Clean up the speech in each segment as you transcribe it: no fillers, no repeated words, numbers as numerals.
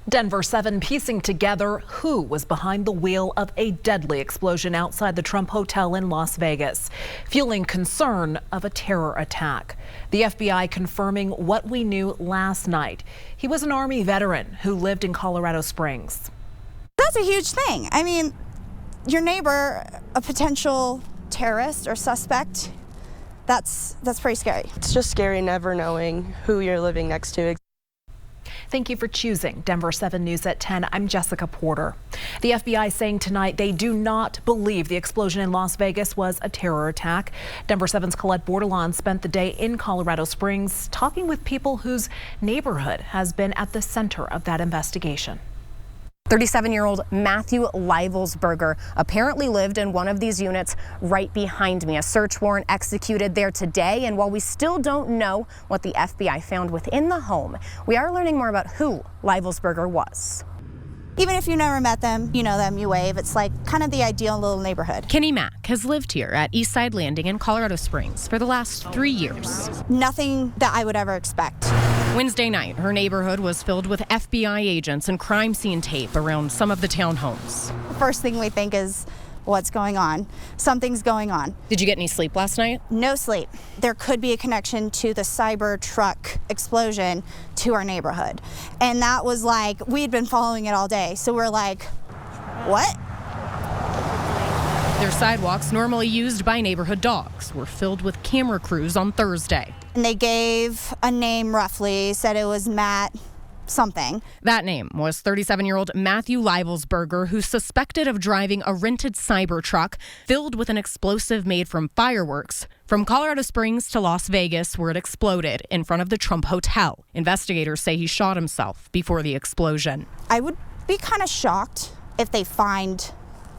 Denver 7 piecing together who was behind the wheel of a deadly explosion outside the Trump Hotel in Las Vegas, fueling concern of a terror attack. The FBI confirming what we knew last night. He was an Army veteran who lived in Colorado Springs. That's a huge thing. I mean, your neighbor, a potential terrorist or suspect, that's pretty scary. It's just scary never knowing who you're living next to. Thank you for choosing Denver 7 News at 10. I'm Jessica Porter. The FBI saying tonight they do not believe the explosion in Las Vegas was a terror attack. Denver 7's Colette Bordelon spent the day in Colorado Springs talking with people whose neighborhood has been at the center of that investigation. 37-year-old Matthew Livelsberger apparently lived in one of these units right behind me. A search warrant executed there today, and while we still don't know what the FBI found within the home, we are learning more about who Livelsberger was. Even if you never met them, you know them, you wave. It's like kind of the ideal little neighborhood. Kenny Mack has lived here at Eastside Landing in Colorado Springs for the last 3 years. Nothing that I would ever expect. Wednesday night, her neighborhood was filled with FBI agents and crime scene tape around some of the townhomes. The first thing we think is, what's going on? Something's going on. Did you get any sleep last night? No sleep. There could be a connection to the Cybertruck explosion to our neighborhood. And that was like, we'd been following it all day. So we're like, what? Their sidewalks, normally used by neighborhood dogs, were filled with camera crews on Thursday. And they gave a name roughly, said it was Matt something. That name was 37-year-old Matthew Livelsberger, who's suspected of driving a rented Cybertruck filled with an explosive made from fireworks from Colorado Springs to Las Vegas, where it exploded in front of the Trump Hotel. Investigators say he shot himself before the explosion. I would be kind of shocked if they find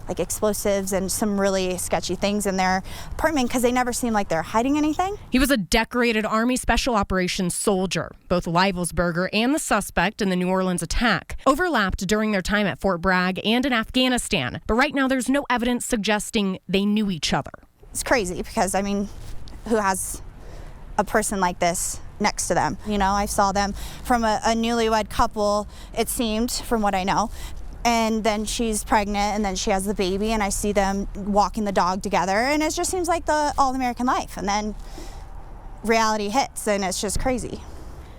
like explosives and some really sketchy things in their apartment, because they never seem like they're hiding anything. He was a decorated Army Special Operations soldier. Both Livelsberger and the suspect in the New Orleans attack overlapped during their time at Fort Bragg and in Afghanistan. But right now, there's no evidence suggesting they knew each other. It's crazy because, I mean, who has a person like this next to them? You know, I saw them from a newlywed couple, it seemed, from what I know. And then she's pregnant, and then she has the baby, and I see them walking the dog together, and it just seems like the all-American life. And then reality hits, and it's just crazy.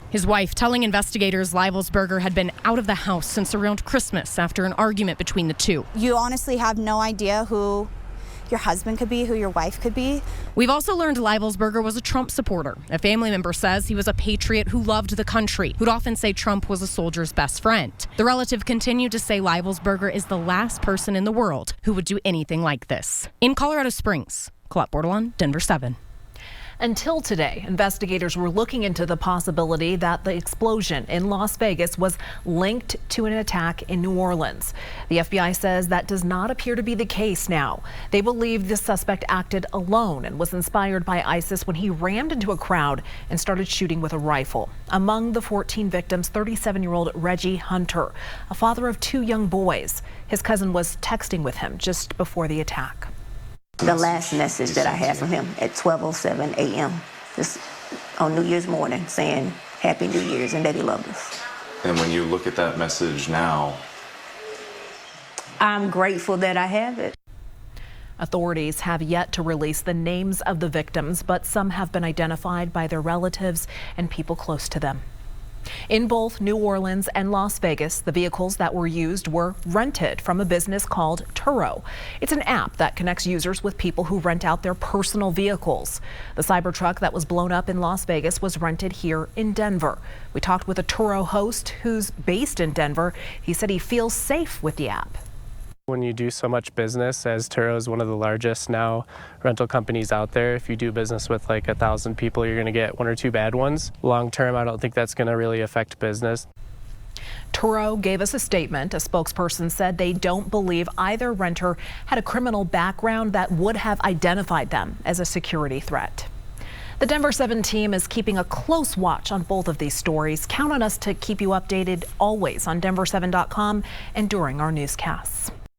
His wife telling investigators Livelsberger had been out of the house since around Christmas after an argument between the two. You honestly have no idea who your husband could be, who your wife could be. We've also learned Livelsberger was a Trump supporter. A family member says he was a patriot who loved the country, who'd often say Trump was a soldier's best friend. The relative continued to say Livelsberger is the last person in the world who would do anything like this. In Colorado Springs, Colette Bordelon, Denver 7. Until today, investigators were looking into the possibility that the explosion in Las Vegas was linked to an attack in New Orleans. The FBI says that does not appear to be the case now. They believe the suspect acted alone and was inspired by ISIS when he rammed into a crowd and started shooting with a rifle. Among the 14 victims, 37-year-old Reggie Hunter, a father of 2 young boys. His cousin was texting with him just before the attack. The last message that I had from him at 12:07 a.m. just on New Year's morning saying Happy New Year's and that he loved us. And when you look at that message now, I'm grateful that I have it. Authorities have yet to release the names of the victims, but some have been identified by their relatives and people close to them. In both New Orleans and Las Vegas, the vehicles that were used were rented from a business called Turo. It's an app that connects users with people who rent out their personal vehicles. The Cybertruck that was blown up in Las Vegas was rented here in Denver. We talked with a Turo host who's based in Denver. He said he feels safe with the app. When you do so much business, as Turo is one of the largest now rental companies out there, if you do business with like 1,000 people, you're going to get 1 or 2 bad ones. Long term, I don't think that's going to really affect business. Turo gave us a statement. A spokesperson said they don't believe either renter had a criminal background that would have identified them as a security threat. The Denver 7 team is keeping a close watch on both of these stories. Count on us to keep you updated always on Denver7.com and during our newscasts.